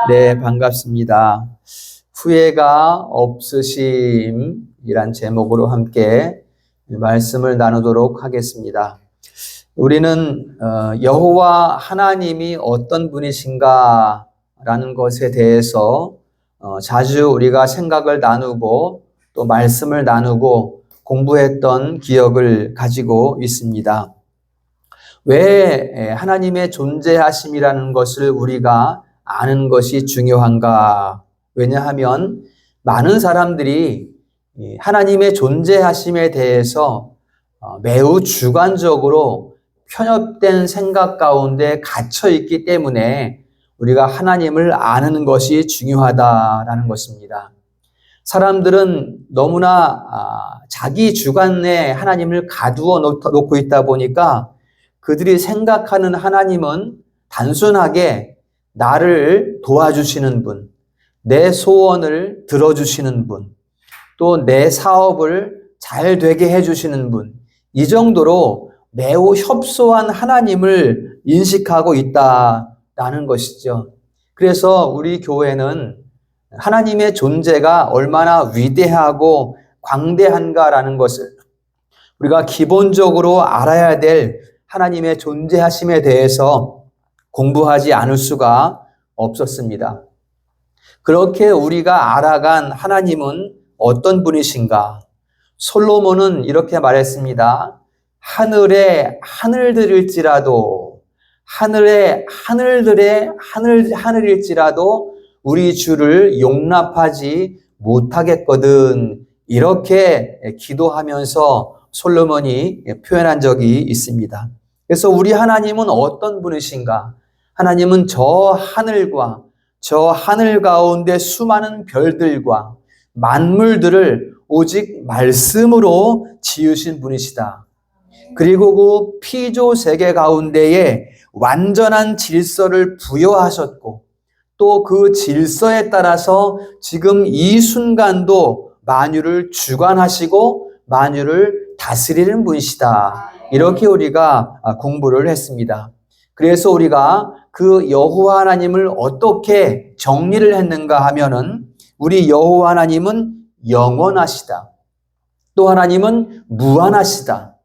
네, 반갑습니다. 후회가 없으심이란 제목으로 함께 말씀을 나누도록 하겠습니다. 우리는 여호와 하나님이 어떤 분이신가 라는 것에 대해서 자주 우리가 생각을 나누고 또 말씀을 나누고 공부했던 기억을 가지고 있습니다. 왜 하나님의 존재하심이라는 것을 우리가 아는 것이 중요한가? 왜냐하면 많은 사람들이 하나님의 존재하심에 대해서 매우 주관적으로 편협된 생각 가운데 갇혀 있기 때문에 우리가 하나님을 아는 것이 중요하다라는 것입니다. 사람들은 너무나 자기 주관에 하나님을 가두어 놓고 있다 보니까 그들이 생각하는 하나님은 단순하게 나를 도와주시는 분, 내 소원을 들어주시는 분, 또 내 사업을 잘 되게 해주시는 분, 이 정도로 매우 협소한 하나님을 인식하고 있다라는 것이죠. 그래서 우리 교회는 하나님의 존재가 얼마나 위대하고 광대한가라는 것을 우리가 기본적으로 알아야 될 하나님의 존재하심에 대해서 공부하지 않을 수가 없었습니다. 그렇게 우리가 알아간 하나님은 어떤 분이신가? 솔로몬은 이렇게 말했습니다. 하늘의 하늘들일지라도 하늘의 하늘일지라도 우리 주를 용납하지 못하겠거든. 이렇게 기도하면서 솔로몬이 표현한 적이 있습니다. 그래서 우리 하나님은 어떤 분이신가? 하나님은 저 하늘과 저 하늘 가운데 수많은 별들과 만물들을 오직 말씀으로 지으신 분이시다. 그리고 그 피조 세계 가운데에 완전한 질서를 부여하셨고 또 그 질서에 따라서 지금 이 순간도 만유를 주관하시고 만유를 다스리는 분이시다. 이렇게 우리가 공부를 했습니다. 그래서 우리가 그 여호와 하나님을 어떻게 정리를 했는가 하면은 우리 여호와 하나님은 영원하시다. 또 하나님은 무한하시다.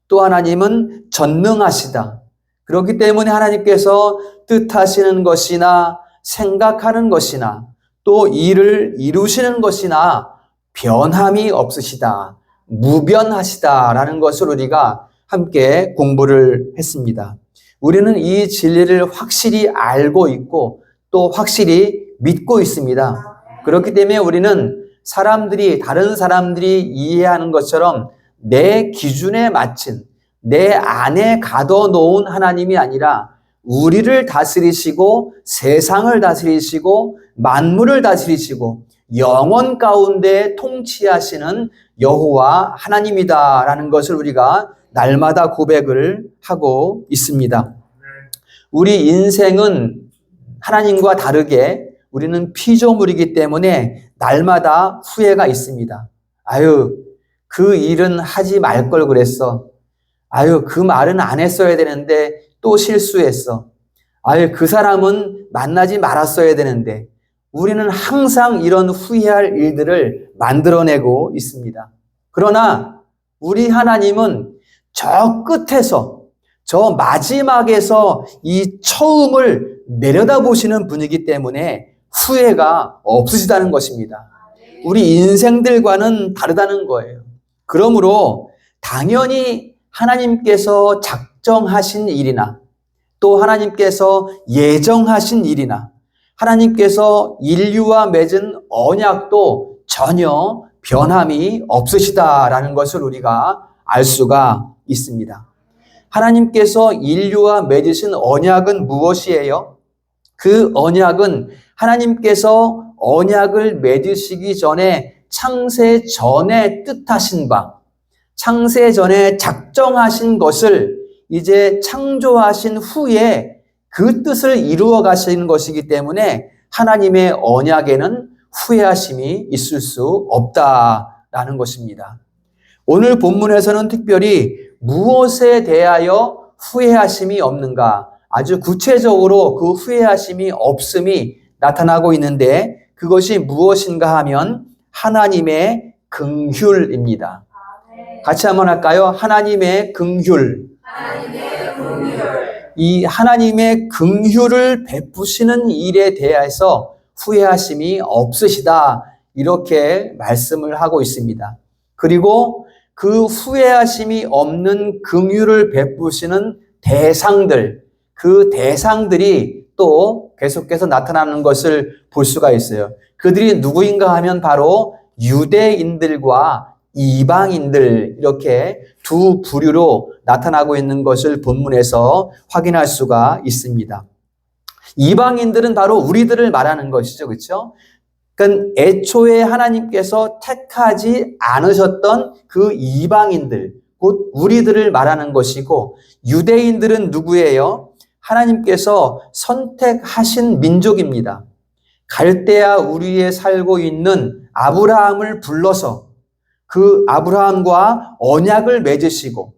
또 하나님은 전능하시다. 그렇기 때문에 하나님께서 뜻하시는 것이나 생각하는 것이나 또 일을 이루시는 것이나 변함이 없으시다. 무변하시다라는 것을 우리가 함께 공부를 했습니다. 우리는 이 진리를 확실히 알고 있고 또 확실히 믿고 있습니다. 그렇기 때문에 우리는 다른 사람들이 이해하는 것처럼 내 기준에 맞춘 내 안에 가둬놓은 하나님이 아니라 우리를 다스리시고 세상을 다스리시고 만물을 다스리시고 영원 가운데 통치하시는 여호와 하나님이다라는 것을 우리가 날마다 고백을 하고 있습니다. 우리 인생은 하나님과 다르게 우리는 피조물이기 때문에 날마다 후회가 있습니다. 아유, 그 일은 하지 말 걸 그랬어. 아유, 그 말은 안 했어야 되는데 또 실수했어. 아유, 그 사람은 만나지 말았어야 되는데. 우리는 항상 이런 후회할 일들을 만들어내고 있습니다. 그러나 우리 하나님은 저 끝에서, 저 마지막에서 이 처음을 내려다보시는 분이기 때문에 후회가 없으시다는 것입니다. 우리 인생들과는 다르다는 거예요. 그러므로 당연히 하나님께서 작정하신 일이나 또 하나님께서 예정하신 일이나 하나님께서 인류와 맺은 언약도 전혀 변함이 없으시다라는 것을 우리가 알 수가 있습니다. 하나님께서 인류와 맺으신 언약은 무엇이에요? 그 언약은 하나님께서 언약을 맺으시기 전에 창세 전에 뜻하신 바, 창세 전에 작정하신 것을 이제 창조하신 후에 그 뜻을 이루어 가시는 것이기 때문에 하나님의 언약에는 후회하심이 있을 수 없다라는 것입니다. 오늘 본문에서는 특별히 무엇에 대하여 후회하심이 없는가? 아주 구체적으로 그 후회하심이 없음이 나타나고 있는데 그것이 무엇인가 하면 하나님의 긍휼입니다. 같이 한번 할까요? 하나님의 긍휼. 이 하나님의 긍휼을 베푸시는 일에 대해서 후회하심이 없으시다. 이렇게 말씀을 하고 있습니다. 그리고 그 후회하심이 없는 긍휼을 베푸시는 대상들, 그 대상들이 또 계속해서 나타나는 것을 볼 수가 있어요. 그들이 누구인가 하면 바로 유대인들과 이방인들 이렇게 두 부류로 나타나고 있는 것을 본문에서 확인할 수가 있습니다. 이방인들은 바로 우리들을 말하는 것이죠. 그렇죠? 그러니까 애초에 하나님께서 택하지 않으셨던 그 이방인들, 곧 우리들을 말하는 것이고 유대인들은 누구예요? 하나님께서 선택하신 민족입니다. 갈대아 우리에 살고 있는 아브라함을 불러서 그 아브라함과 언약을 맺으시고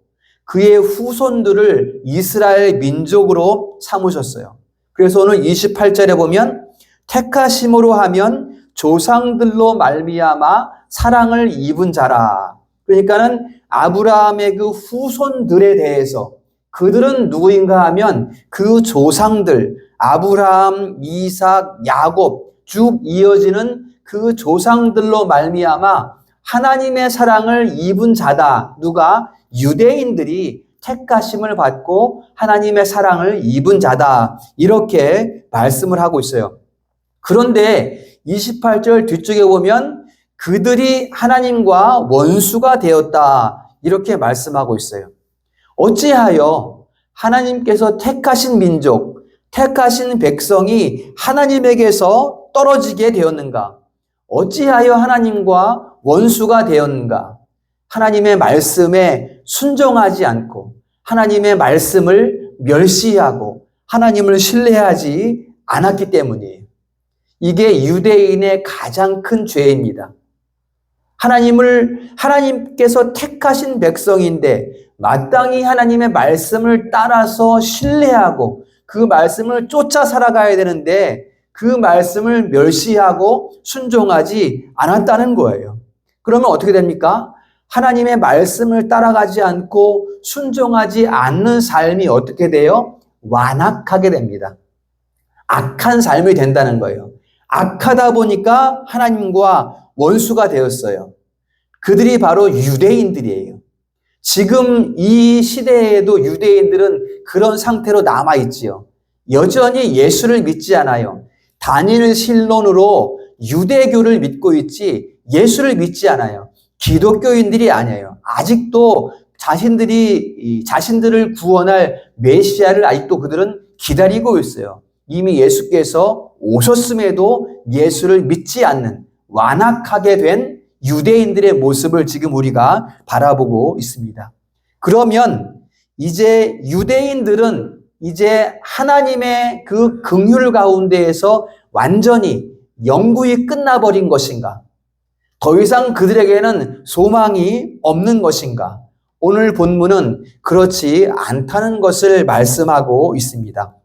그의 후손들을 이스라엘 민족으로 삼으셨어요. 그래서 오늘 28절에 보면 택하심으로 하면 조상들로 말미암아 사랑을 입은 자라. 그러니까는 아브라함의 그 후손들에 대해서 그들은 누구인가 하면 그 조상들 아브라함, 이삭, 야곱 쭉 이어지는 그 조상들로 말미암아 하나님의 사랑을 입은 자다. 누가? 유대인들이 택하심을 받고 하나님의 사랑을 입은 자다. 이렇게 말씀을 하고 있어요. 그런데 28절 뒤쪽에 보면 그들이 하나님과 원수가 되었다. 이렇게 말씀하고 있어요. 어찌하여 하나님께서 택하신 민족, 택하신 백성이 하나님에게서 떨어지게 되었는가? 어찌하여 하나님과 원수가 되었는가? 하나님의 말씀에 순종하지 않고 하나님의 말씀을 멸시하고 하나님을 신뢰하지 않았기 때문이에요. 이게 유대인의 가장 큰 죄입니다. 하나님께서 택하신 백성인데 마땅히 하나님의 말씀을 따라서 신뢰하고 그 말씀을 쫓아 살아가야 되는데 그 말씀을 멸시하고 순종하지 않았다는 거예요. 그러면 어떻게 됩니까? 하나님의 말씀을 따라가지 않고 순종하지 않는 삶이 어떻게 돼요? 완악하게 됩니다. 악한 삶이 된다는 거예요. 악하다 보니까 하나님과 원수가 되었어요. 그들이 바로 유대인들이에요. 지금 이 시대에도 유대인들은 그런 상태로 남아있지요. 여전히 예수를 믿지 않아요. 단일 신론으로 유대교를 믿고 있지 예수를 믿지 않아요. 기독교인들이 아니에요. 아직도 자신들을 구원할 메시아를 아직도 그들은 기다리고 있어요. 이미 예수께서 오셨음에도 예수를 믿지 않는 완악하게 된 유대인들의 모습을 지금 우리가 바라보고 있습니다. 그러면 이제 유대인들은 이제 하나님의 그 긍휼 가운데에서 완전히 영구히 끝나버린 것인가? 더 이상 그들에게는 소망이 없는 것인가? 오늘 본문은 그렇지 않다는 것을 말씀하고 있습니다.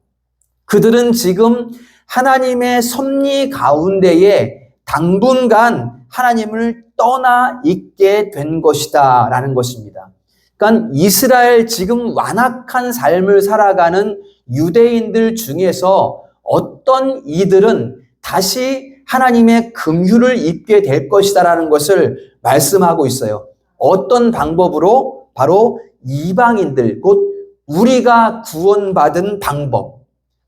그들은 지금 하나님의 섭리 가운데에 당분간 하나님을 떠나 있게 된 것이다 라는 것입니다. 그러니까 이스라엘 지금 완악한 삶을 살아가는 유대인들 중에서 어떤 이들은 다시 하나님의 긍휼을 입게 될 것이다 라는 것을 말씀하고 있어요. 어떤 방법으로? 바로 이방인들, 곧 우리가 구원받은 방법.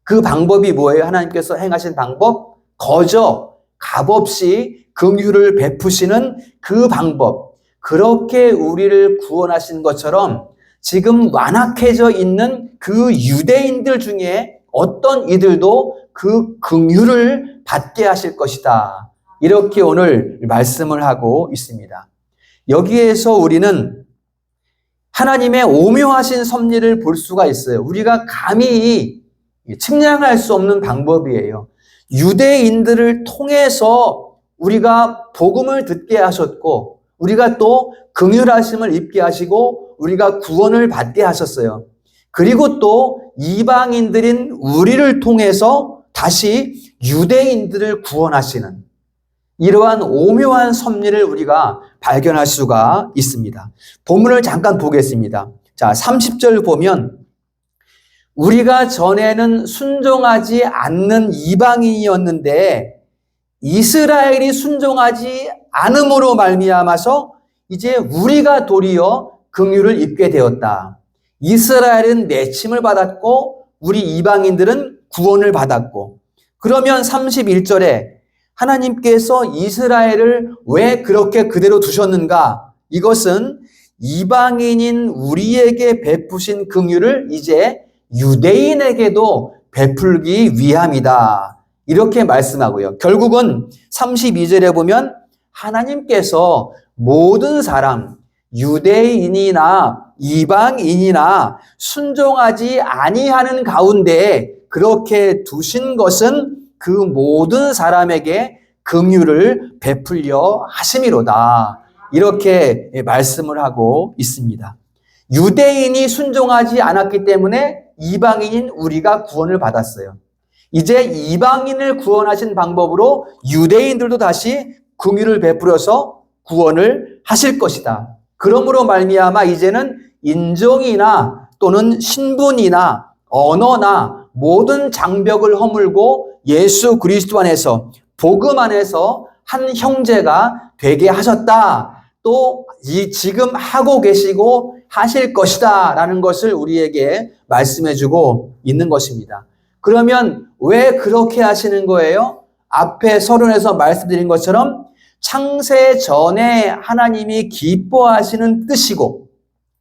그 방법이 뭐예요? 하나님께서 행하신 방법? 거저 값없이 긍휼을 베푸시는 그 방법. 그렇게 우리를 구원하신 것처럼 지금 완악해져 있는 그 유대인들 중에 어떤 이들도 그 긍휼을 받게 하실 것이다. 이렇게 오늘 말씀을 하고 있습니다. 여기에서 우리는 하나님의 오묘하신 섭리를 볼 수가 있어요. 우리가 감히 측량할 수 없는 방법이에요. 유대인들을 통해서 우리가 복음을 듣게 하셨고 우리가 또 긍휼하심을 입게 하시고 우리가 구원을 받게 하셨어요. 그리고 또 이방인들인 우리를 통해서 다시 유대인들을 구원하시는 이러한 오묘한 섭리를 우리가 발견할 수가 있습니다. 본문을 잠깐 보겠습니다. 자, 30절 보면 우리가 전에는 순종하지 않는 이방인이었는데 이스라엘이 순종하지 않음으로 말미암아서 이제 우리가 도리어 긍휼을 입게 되었다. 이스라엘은 내침을 받았고 우리 이방인들은 구원을 받았고, 그러면 31절에 하나님께서 이스라엘을 왜 그렇게 그대로 두셨는가? 이것은 이방인인 우리에게 베푸신 긍휼을 이제 유대인에게도 베풀기 위함이다. 이렇게 말씀하고요. 결국은 32절에 보면 하나님께서 모든 사람, 유대인이나 이방인이나 순종하지 아니하는 가운데 그렇게 두신 것은 그 모든 사람에게 긍휼을 베풀려 하심이로다. 이렇게 말씀을 하고 있습니다. 유대인이 순종하지 않았기 때문에 이방인인 우리가 구원을 받았어요. 이제 이방인을 구원하신 방법으로 유대인들도 다시 긍휼을 베풀어서 구원을 하실 것이다. 그러므로 말미암아 이제는 인종이나 또는 신분이나 언어나 모든 장벽을 허물고 예수 그리스도 안에서 복음 안에서 한 형제가 되게 하셨다. 또 지금 하고 계시고 하실 것이다 라는 것을 우리에게 말씀해 주고 있는 것입니다. 그러면 왜 그렇게 하시는 거예요? 앞에 서론에서 말씀드린 것처럼 창세 전에 하나님이 기뻐하시는 뜻이고,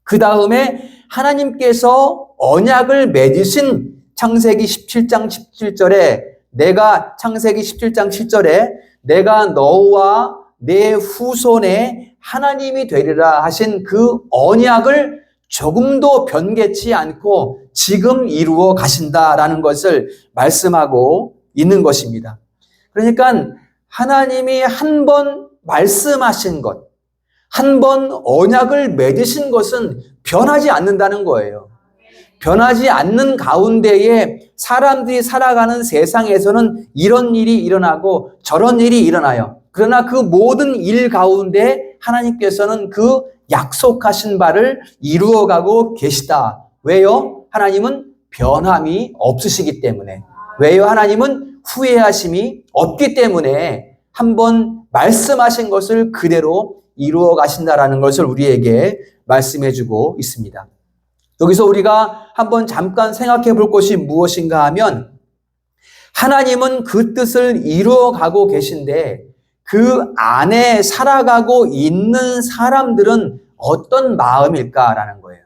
그 다음에 하나님께서 언약을 맺으신 창세기 17장 17절에 창세기 17장 7절에 내가 너와 내 후손의 하나님이 되리라 하신 그 언약을 조금도 변개치 않고 지금 이루어 가신다라는 것을 말씀하고 있는 것입니다. 그러니까 하나님이 한 번 말씀하신 것, 한 번 언약을 맺으신 것은 변하지 않는다는 거예요. 변하지 않는 가운데에 사람들이 살아가는 세상에서는 이런 일이 일어나고 저런 일이 일어나요. 그러나 그 모든 일 가운데 하나님께서는 그 약속하신 바를 이루어가고 계시다. 왜요? 하나님은 변함이 없으시기 때문에. 왜요? 하나님은 후회하심이 없기 때문에 한번 말씀하신 것을 그대로 이루어 가신다라는 것을 우리에게 말씀해 주고 있습니다. 여기서 우리가 한번 잠깐 생각해 볼 것이 무엇인가 하면 하나님은 그 뜻을 이루어 가고 계신데 그 안에 살아가고 있는 사람들은 어떤 마음일까라는 거예요.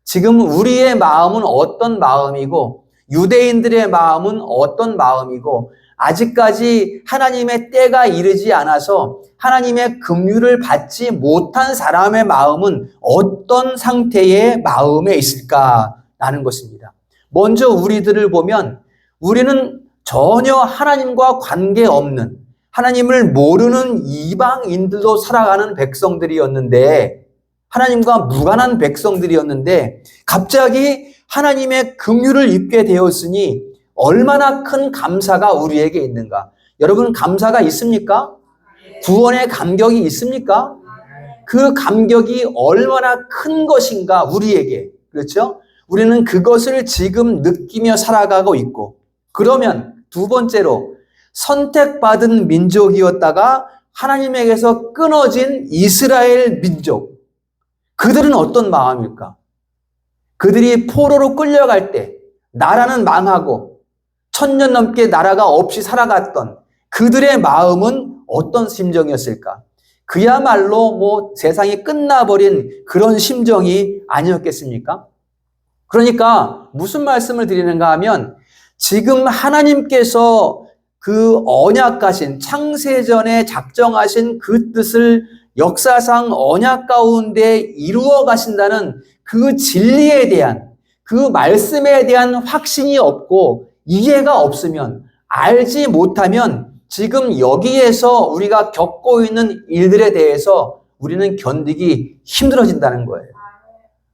지금 우리의 마음은 어떤 마음이고 유대인들의 마음은 어떤 마음이고 아직까지 하나님의 때가 이르지 않아서 하나님의 긍휼을 받지 못한 사람의 마음은 어떤 상태의 마음에 있을까라는 것입니다. 먼저 우리들을 보면 우리는 전혀 하나님과 관계없는 하나님을 모르는 이방인들로 살아가는 백성들이었는데 하나님과 무관한 백성들이었는데 갑자기 하나님의 긍휼을 입게 되었으니 얼마나 큰 감사가 우리에게 있는가. 여러분 감사가 있습니까? 구원의 감격이 있습니까? 그 감격이 얼마나 큰 것인가 우리에게. 그렇죠? 우리는 그것을 지금 느끼며 살아가고 있고, 그러면 두 번째로 선택받은 민족이었다가 하나님에게서 끊어진 이스라엘 민족, 그들은 어떤 마음일까? 그들이 포로로 끌려갈 때 나라는 망하고 1000년 넘게 나라가 없이 살아갔던 그들의 마음은 어떤 심정이었을까? 그야말로 세상이 끝나버린 그런 심정이 아니었겠습니까? 그러니까 무슨 말씀을 드리는가 하면 지금 하나님께서 그 언약하신 창세전에 작정하신 그 뜻을 역사상 언약 가운데 이루어 가신다는 그 진리에 대한 그 말씀에 대한 확신이 없고 이해가 없으면 알지 못하면 지금 여기에서 우리가 겪고 있는 일들에 대해서 우리는 견디기 힘들어진다는 거예요.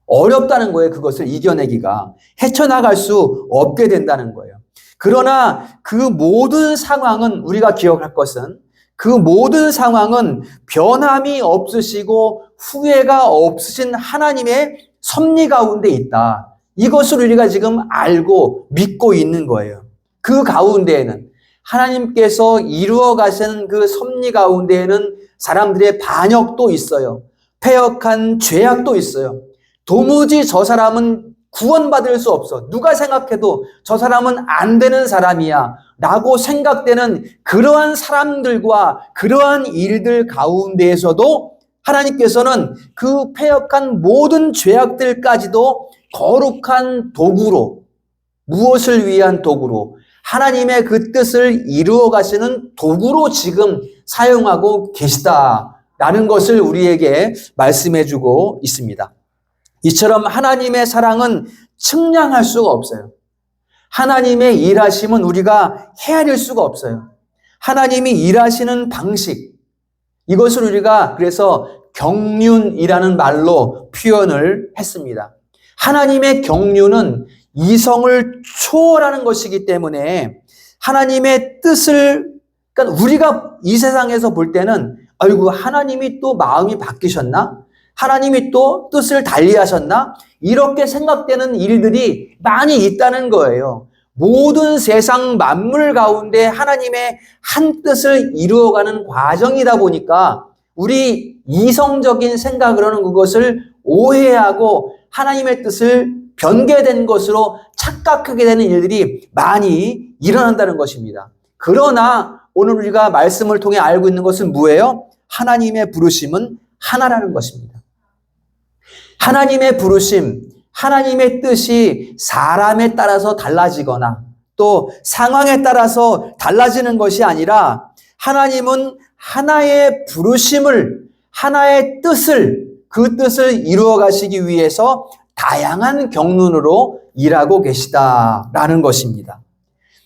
어렵다는 거예요. 그것을 이겨내기가. 헤쳐나갈 수 없게 된다는 거예요. 그러나 그 모든 상황은 우리가 기억할 것은 그 모든 상황은 변함이 없으시고 후회가 없으신 하나님의 섭리 가운데 있다. 이것을 우리가 지금 알고 믿고 있는 거예요. 그 가운데에는 하나님께서 이루어 가시는 그 섭리 가운데에는 사람들의 반역도 있어요. 패역한 죄악도 있어요. 도무지 저 사람은 구원받을 수 없어. 누가 생각해도 저 사람은 안 되는 사람이야 라고 생각되는 그러한 사람들과 그러한 일들 가운데에서도 하나님께서는 그 패역한 모든 죄악들까지도 거룩한 도구로, 무엇을 위한 도구로, 하나님의 그 뜻을 이루어 가시는 도구로 지금 사용하고 계시다라는 것을 우리에게 말씀해 주고 있습니다. 이처럼 하나님의 사랑은 측량할 수가 없어요. 하나님의 일하심은 우리가 헤아릴 수가 없어요. 하나님이 일하시는 방식, 이것을 우리가 그래서 경륜이라는 말로 표현을 했습니다. 하나님의 경륜은 이성을 초월하는 것이기 때문에 하나님의 뜻을, 그러니까 우리가 이 세상에서 볼 때는 아이고 하나님이 또 마음이 바뀌셨나? 하나님이 또 뜻을 달리하셨나? 이렇게 생각되는 일들이 많이 있다는 거예요. 모든 세상 만물 가운데 하나님의 한 뜻을 이루어가는 과정이다 보니까 우리 이성적인 생각으로는 그것을 오해하고 하나님의 뜻을 변개된 것으로 착각하게 되는 일들이 많이 일어난다는 것입니다. 그러나 오늘 우리가 말씀을 통해 알고 있는 것은 뭐예요? 하나님의 부르심은 하나라는 것입니다. 하나님의 부르심, 하나님의 뜻이 사람에 따라서 달라지거나 또 상황에 따라서 달라지는 것이 아니라 하나님은 하나의 부르심을, 하나의 뜻을, 그 뜻을 이루어 가시기 위해서 다양한 경륜으로 일하고 계시다라는 것입니다.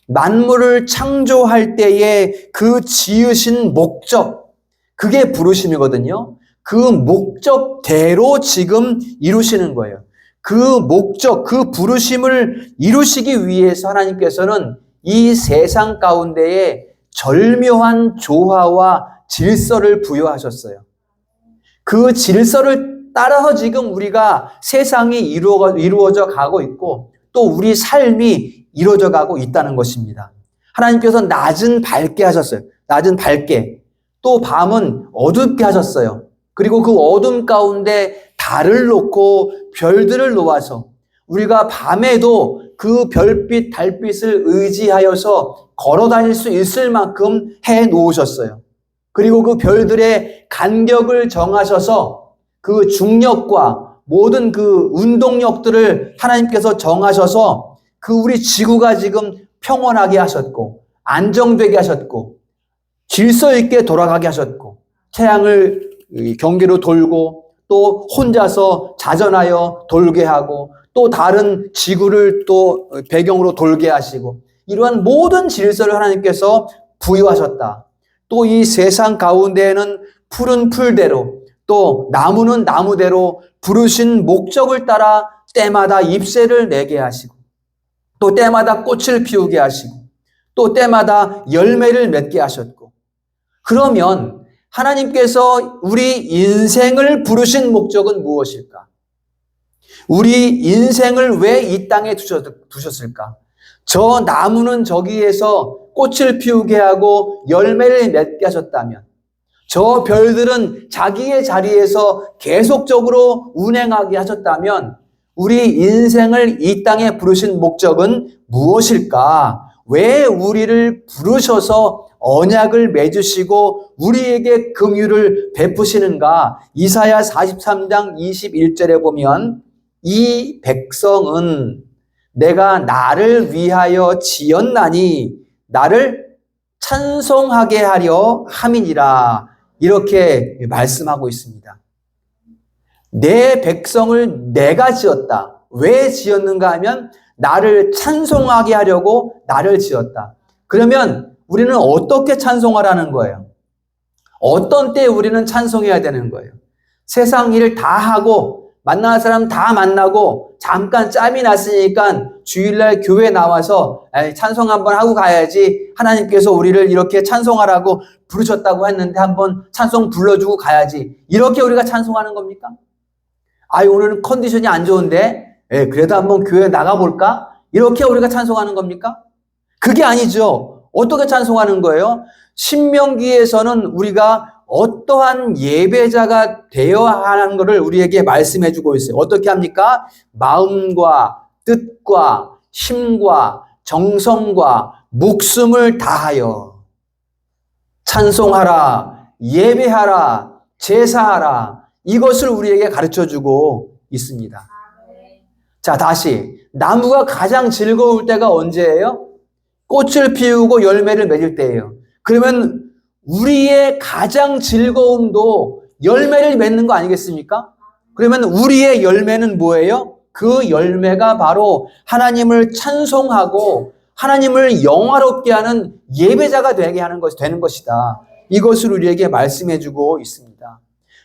만물을 창조할 때에 그 지으신 목적, 그게 부르심이거든요. 그 목적대로 지금 이루시는 거예요. 그 목적, 그 부르심을 이루시기 위해서 하나님께서는 이 세상 가운데에 절묘한 조화와 질서를 부여하셨어요. 그 질서를 따라서 지금 우리가 세상이 이루어져 가고 있고 또 우리 삶이 이루어져 가고 있다는 것입니다. 하나님께서 낮은 밝게 하셨어요. 낮은 밝게. 또 밤은 어둡게 하셨어요. 그리고 그 어둠 가운데 달을 놓고 별들을 놓아서 우리가 밤에도 그 별빛, 달빛을 의지하여서 걸어 다닐 수 있을 만큼 해 놓으셨어요. 그리고 그 별들의 간격을 정하셔서 그 중력과 모든 그 운동력들을 하나님께서 정하셔서 그 우리 지구가 지금 평온하게 하셨고 안정되게 하셨고 질서 있게 돌아가게 하셨고 태양을 경계로 돌고 또 혼자서 자전하여 돌게 하고 또 다른 지구를 또 배경으로 돌게 하시고 이러한 모든 질서를 하나님께서 부여하셨다. 또 이 세상 가운데에는 푸른 풀대로 또 나무는 나무대로 부르신 목적을 따라 때마다 잎새를 내게 하시고 또 때마다 꽃을 피우게 하시고 또 때마다 열매를 맺게 하셨고 그러면 하나님께서 우리 인생을 부르신 목적은 무엇일까? 우리 인생을 왜 이 땅에 두셨을까? 저 나무는 저기에서 꽃을 피우게 하고 열매를 맺게 하셨다면 저 별들은 자기의 자리에서 계속적으로 운행하게 하셨다면 우리 인생을 이 땅에 부르신 목적은 무엇일까? 왜 우리를 부르셔서 언약을 맺으시고 우리에게 긍휼을 베푸시는가? 이사야 43장 21절에 보면 이 백성은 내가 나를 위하여 지었나니 나를 찬송하게 하려 함이니라 이렇게 말씀하고 있습니다. 내 백성을 내가 지었다. 왜 지었는가 하면 나를 찬송하게 하려고 나를 지었다. 그러면 우리는 어떻게 찬송하라는 거예요? 어떤 때 우리는 찬송해야 되는 거예요? 세상 일을 다 하고 만날 사람 다 만나고 잠깐 짬이 났으니까 주일날 교회 나와서 찬송 한번 하고 가야지. 하나님께서 우리를 이렇게 찬송하라고 부르셨다고 했는데 한번 찬송 불러주고 가야지. 이렇게 우리가 찬송하는 겁니까? 오늘은 컨디션이 안 좋은데 그래도 한번 교회 나가볼까? 이렇게 우리가 찬송하는 겁니까? 그게 아니죠. 어떻게 찬송하는 거예요? 신명기에서는 우리가 어떠한 예배자가 되어야 하는 것을 우리에게 말씀해 주고 있어요. 어떻게 합니까? 마음과 뜻과 힘과 정성과 목숨을 다하여 찬송하라, 예배하라, 제사하라. 이것을 우리에게 가르쳐 주고 있습니다. 자, 다시. 나무가 가장 즐거울 때가 언제예요? 꽃을 피우고 열매를 맺을 때예요. 그러면 우리의 가장 즐거움도 열매를 맺는 거 아니겠습니까? 그러면 우리의 열매는 뭐예요? 그 열매가 바로 하나님을 찬송하고 하나님을 영화롭게 하는 예배자가 되는 것이다. 이것을 우리에게 말씀해 주고 있습니다.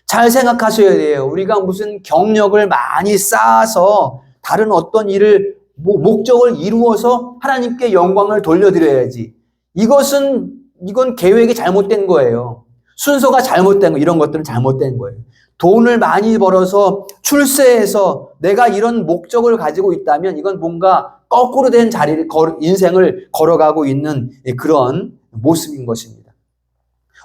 잘 생각하셔야 돼요. 우리가 무슨 경력을 많이 쌓아서 다른 어떤 일을 목적을 이루어서 하나님께 영광을 돌려드려야지. 이건 계획이 잘못된 거예요. 순서가 잘못된 거, 이런 것들은 잘못된 거예요. 돈을 많이 벌어서 출세해서 내가 이런 목적을 가지고 있다면 이건 뭔가 거꾸로 된 인생을 걸어가고 있는 그런 모습인 것입니다.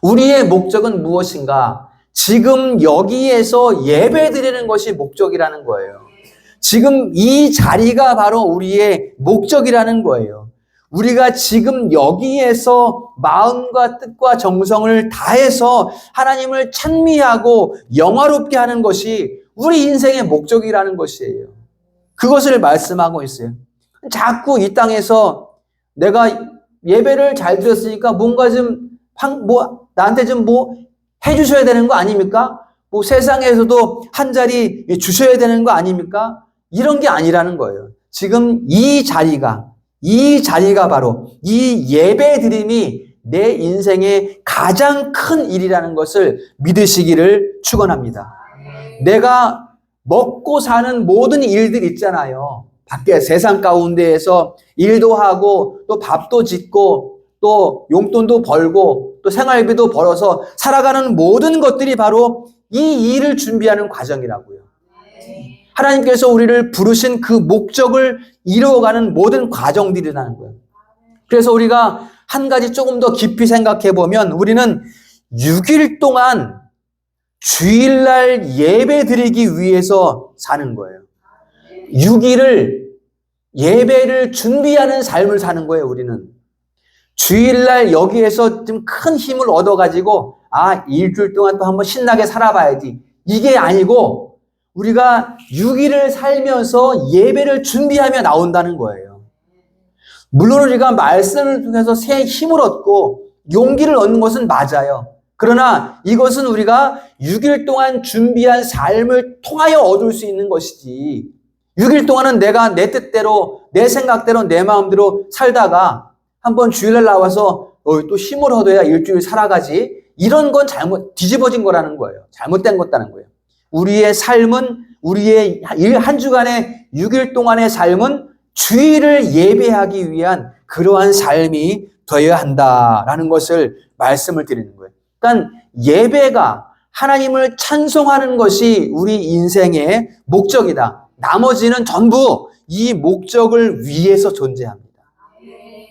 우리의 목적은 무엇인가? 지금 여기에서 예배 드리는 것이 목적이라는 거예요. 지금 이 자리가 바로 우리의 목적이라는 거예요. 우리가 지금 여기에서 마음과 뜻과 정성을 다해서 하나님을 찬미하고 영화롭게 하는 것이 우리 인생의 목적이라는 것이에요. 그것을 말씀하고 있어요. 자꾸 이 땅에서 내가 예배를 잘 드렸으니까 뭔가 나한테 좀 해주셔야 되는 거 아닙니까? 세상에서도 한 자리 주셔야 되는 거 아닙니까? 이런 게 아니라는 거예요. 지금 이 자리가 바로 이 예배 드림이 내 인생의 가장 큰 일이라는 것을 믿으시기를 축원합니다. 내가 먹고 사는 모든 일들 있잖아요. 밖에 세상 가운데에서 일도 하고 또 밥도 짓고 또 용돈도 벌고 또 생활비도 벌어서 살아가는 모든 것들이 바로 이 일을 준비하는 과정이라고요. 하나님께서 우리를 부르신 그 목적을 이루어가는 모든 과정들이라는 거예요. 그래서 우리가 한 가지 조금 더 깊이 생각해 보면 우리는 6일 동안 주일날 예배 드리기 위해서 사는 거예요. 6일을 예배를 준비하는 삶을 사는 거예요, 우리는. 주일날 여기에서 좀 큰 힘을 얻어가지고 일주일 동안 또 한번 신나게 살아봐야지. 이게 아니고 우리가 6일을 살면서 예배를 준비하며 나온다는 거예요. 물론 우리가 말씀을 통해서 새 힘을 얻고 용기를 얻는 것은 맞아요. 그러나 이것은 우리가 6일 동안 준비한 삶을 통하여 얻을 수 있는 것이지 6일 동안은 내가 내 뜻대로 내 생각대로 내 마음대로 살다가 한번 주일날 나와서 또 힘을 얻어야 일주일 살아가지 이런 건 뒤집어진 거라는 거예요. 잘못된 것다는 거예요. 우리의 삶은 우리의 한 주간의 6일 동안의 삶은 주일을 예배하기 위한 그러한 삶이 되어야 한다라는 것을 말씀을 드리는 거예요. 그러니까 예배가 하나님을 찬송하는 것이 우리 인생의 목적이다. 나머지는 전부 이 목적을 위해서 존재합니다.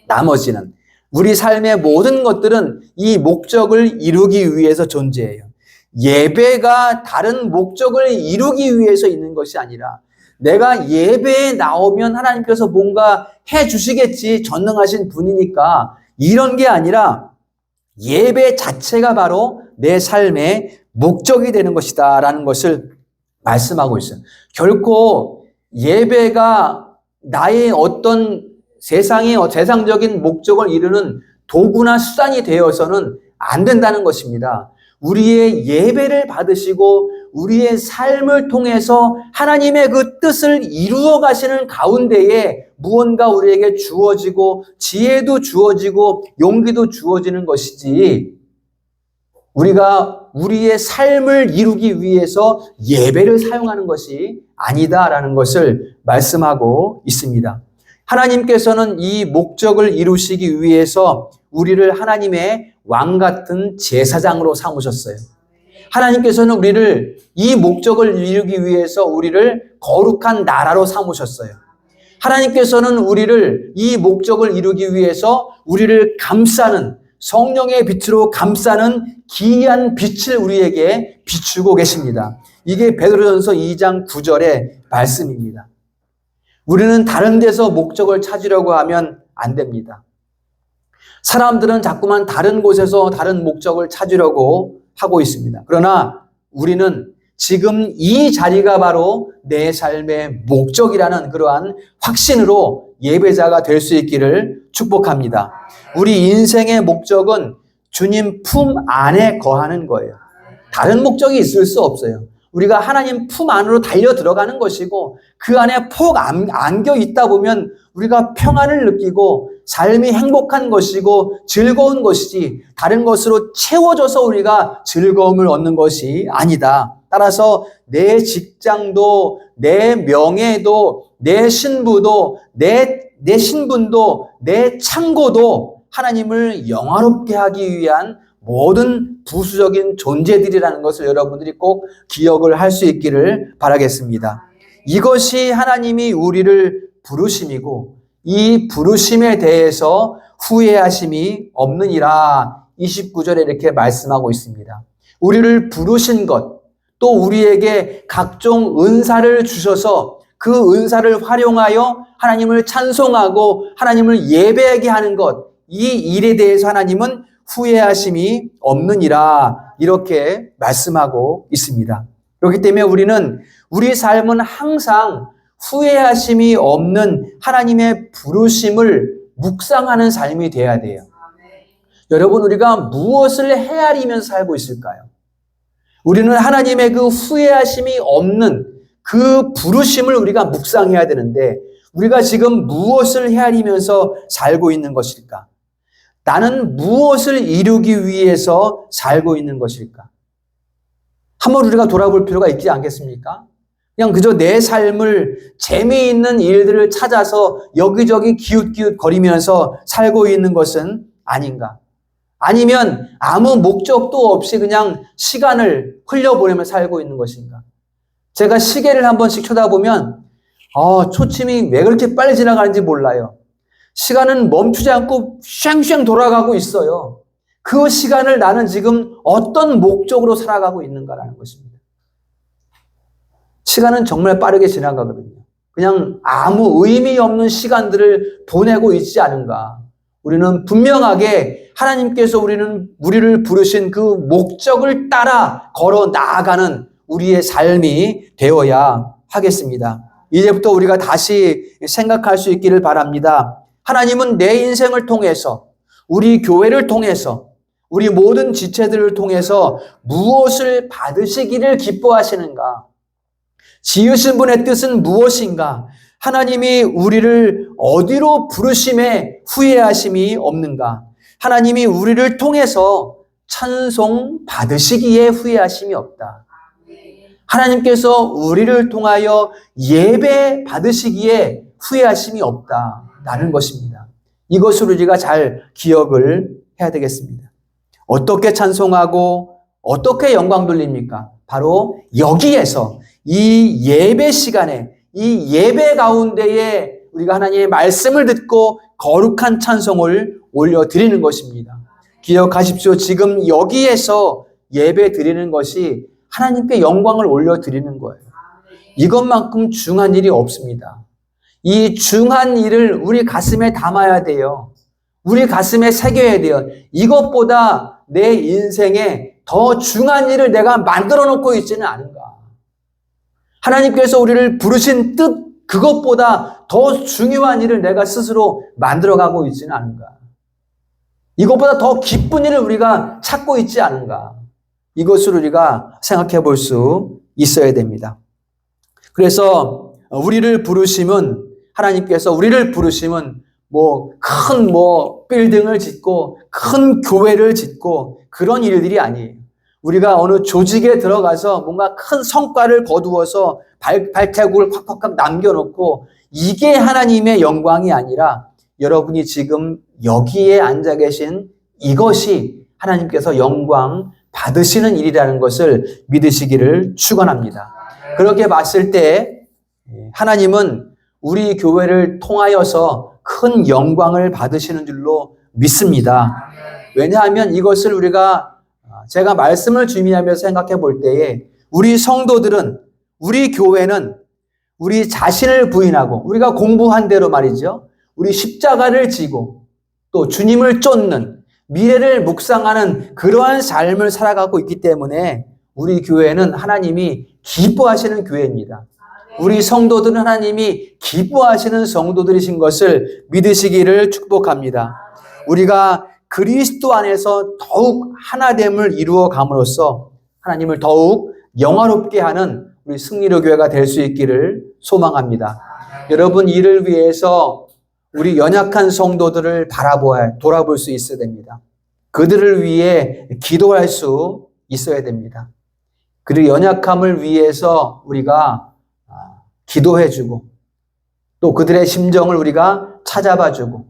나머지는 우리 삶의 모든 것들은 이 목적을 이루기 위해서 존재해요. 예배가 다른 목적을 이루기 위해서 있는 것이 아니라 내가 예배에 나오면 하나님께서 뭔가 해 주시겠지 전능하신 분이니까 이런 게 아니라 예배 자체가 바로 내 삶의 목적이 되는 것이다 라는 것을 말씀하고 있어요. 결코 예배가 나의 어떤 세상적인 목적을 이루는 도구나 수단이 되어서는 안 된다는 것입니다. 우리의 예배를 받으시고 우리의 삶을 통해서 하나님의 그 뜻을 이루어 가시는 가운데에 무언가 우리에게 주어지고 지혜도 주어지고 용기도 주어지는 것이지 우리가 우리의 삶을 이루기 위해서 예배를 사용하는 것이 아니다라는 것을 말씀하고 있습니다. 하나님께서는 이 목적을 이루시기 위해서 우리를 하나님의 왕 같은 제사장으로 삼으셨어요. 하나님께서는 우리를 이 목적을 이루기 위해서 우리를 거룩한 나라로 삼으셨어요. 하나님께서는 우리를 이 목적을 이루기 위해서 우리를 감싸는 성령의 빛으로 감싸는 기이한 빛을 우리에게 비추고 계십니다. 이게 베드로전서 2장 9절의 말씀입니다. 우리는 다른 데서 목적을 찾으려고 하면 안 됩니다. 사람들은 자꾸만 다른 곳에서 다른 목적을 찾으려고 하고 있습니다. 그러나 우리는 지금 이 자리가 바로 내 삶의 목적이라는 그러한 확신으로 예배자가 될 수 있기를 축복합니다. 우리 인생의 목적은 주님 품 안에 거하는 거예요. 다른 목적이 있을 수 없어요. 우리가 하나님 품 안으로 달려 들어가는 것이고 그 안에 폭 안겨 있다 보면 우리가 평안을 느끼고 삶이 행복한 것이고 즐거운 것이지 다른 것으로 채워져서 우리가 즐거움을 얻는 것이 아니다. 따라서 내 직장도 내 명예도 내 신부도 내 신분도 내 창고도 하나님을 영화롭게 하기 위한 모든 부수적인 존재들이라는 것을 여러분들이 꼭 기억을 할 수 있기를 바라겠습니다. 이것이 하나님이 우리를 부르심이고 이 부르심에 대해서 후회하심이 없느니라 29절에 이렇게 말씀하고 있습니다. 우리를 부르신 것, 또 우리에게 각종 은사를 주셔서 그 은사를 활용하여 하나님을 찬송하고 하나님을 예배하게 하는 것, 이 일에 대해서 하나님은 후회하심이 없느니라 이렇게 말씀하고 있습니다. 그렇기 때문에 우리는 우리 삶은 항상 후회하심이 없는 하나님의 부르심을 묵상하는 삶이 돼야 돼요. 여러분, 우리가 무엇을 헤아리면서 살고 있을까요? 우리는 하나님의 그 후회하심이 없는 그 부르심을 우리가 묵상해야 되는데 우리가 지금 무엇을 헤아리면서 살고 있는 것일까? 나는 무엇을 이루기 위해서 살고 있는 것일까? 한번 우리가 돌아볼 필요가 있지 않겠습니까? 그냥 그저 내 삶을 재미있는 일들을 찾아서 여기저기 기웃기웃 거리면서 살고 있는 것은 아닌가? 아니면 아무 목적도 없이 그냥 시간을 흘려보내며 살고 있는 것인가? 제가 시계를 한 번씩 쳐다보면 초침이 왜 그렇게 빨리 지나가는지 몰라요. 시간은 멈추지 않고 쉥쉥 돌아가고 있어요. 그 시간을 나는 지금 어떤 목적으로 살아가고 있는가라는 것입니다. 시간은 정말 빠르게 지나가거든요. 그냥 아무 의미 없는 시간들을 보내고 있지 않은가. 우리는 분명하게 하나님께서 우리를 부르신 그 목적을 따라 걸어 나아가는 우리의 삶이 되어야 하겠습니다. 이제부터 우리가 다시 생각할 수 있기를 바랍니다. 하나님은 내 인생을 통해서, 우리 교회를 통해서, 우리 모든 지체들을 통해서 무엇을 받으시기를 기뻐하시는가? 지으신 분의 뜻은 무엇인가? 하나님이 우리를 어디로 부르심에 후회하심이 없는가? 하나님이 우리를 통해서 찬송 받으시기에 후회하심이 없다. 하나님께서 우리를 통하여 예배 받으시기에 후회하심이 없다라는 것입니다. 이것을 우리가 잘 기억을 해야 되겠습니다. 어떻게 찬송하고 어떻게 영광 돌립니까? 바로 여기에서 이 예배 시간에 이 예배 가운데에 우리가 하나님의 말씀을 듣고 거룩한 찬송을 올려드리는 것입니다. 기억하십시오. 지금 여기에서 예배 드리는 것이 하나님께 영광을 올려드리는 거예요. 이것만큼 중요한 일이 없습니다. 이 중요한 일을 우리 가슴에 담아야 돼요. 우리 가슴에 새겨야 돼요. 이것보다 내 인생에 더 중요한 일을 내가 만들어 놓고 있지는 않은가. 하나님께서 우리를 부르신 뜻, 그것보다 더 중요한 일을 내가 스스로 만들어가고 있지는 않은가. 이것보다 더 기쁜 일을 우리가 찾고 있지 않은가. 이것을 우리가 생각해 볼 수 있어야 됩니다. 그래서 하나님께서 우리를 부르심은 큰 빌딩을 짓고 큰 교회를 짓고 그런 일들이 아니에요. 우리가 어느 조직에 들어가서 뭔가 큰 성과를 거두어서 발자국을 콱콱콱 남겨놓고 이게 하나님의 영광이 아니라 여러분이 지금 여기에 앉아 계신 이것이 하나님께서 영광 받으시는 일이라는 것을 믿으시기를 축원합니다. 그렇게 봤을 때 하나님은 우리 교회를 통하여서 큰 영광을 받으시는 줄로 믿습니다. 왜냐하면 이것을 제가 말씀을 준비하면서 생각해 볼 때에 우리 성도들은, 우리 교회는 우리 자신을 부인하고 우리가 공부한 대로 말이죠. 우리 십자가를 지고 또 주님을 쫓는 미래를 묵상하는 그러한 삶을 살아가고 있기 때문에 우리 교회는 하나님이 기뻐하시는 교회입니다. 우리 성도들은 하나님이 기뻐하시는 성도들이신 것을 믿으시기를 축복합니다. 우리가 그리스도 안에서 더욱 하나됨을 이루어 감으로써 하나님을 더욱 영화롭게 하는 우리 승리로 교회가 될 수 있기를 소망합니다. 여러분, 이를 위해서 우리 연약한 성도들을 돌아볼 수 있어야 됩니다. 그들을 위해 기도할 수 있어야 됩니다. 그들의 연약함을 위해서 우리가 기도해주고 또 그들의 심정을 우리가 찾아봐주고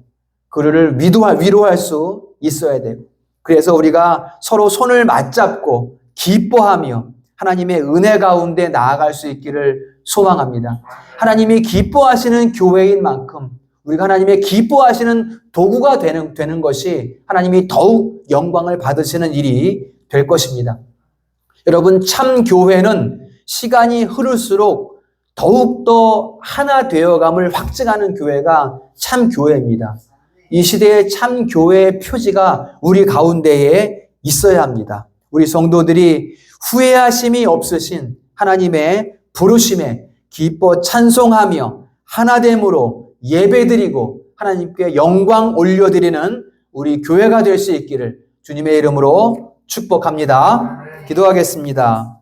그들을 위로할 수 있어야 되고, 그래서 우리가 서로 손을 맞잡고 기뻐하며 하나님의 은혜 가운데 나아갈 수 있기를 소망합니다. 하나님이 기뻐하시는 교회인 만큼 우리가 하나님의 기뻐하시는 도구가 되는 것이 하나님이 더욱 영광을 받으시는 일이 될 것입니다. 여러분, 참 교회는 시간이 흐를수록 더욱더 하나 되어감을 확증하는 교회가 참 교회입니다. 이 시대의 참 교회의 표지가 우리 가운데에 있어야 합니다. 우리 성도들이 후회하심이 없으신 하나님의 부르심에 기뻐 찬송하며 하나됨으로 예배드리고 하나님께 영광 올려드리는 우리 교회가 될 수 있기를 주님의 이름으로 축복합니다. 기도하겠습니다.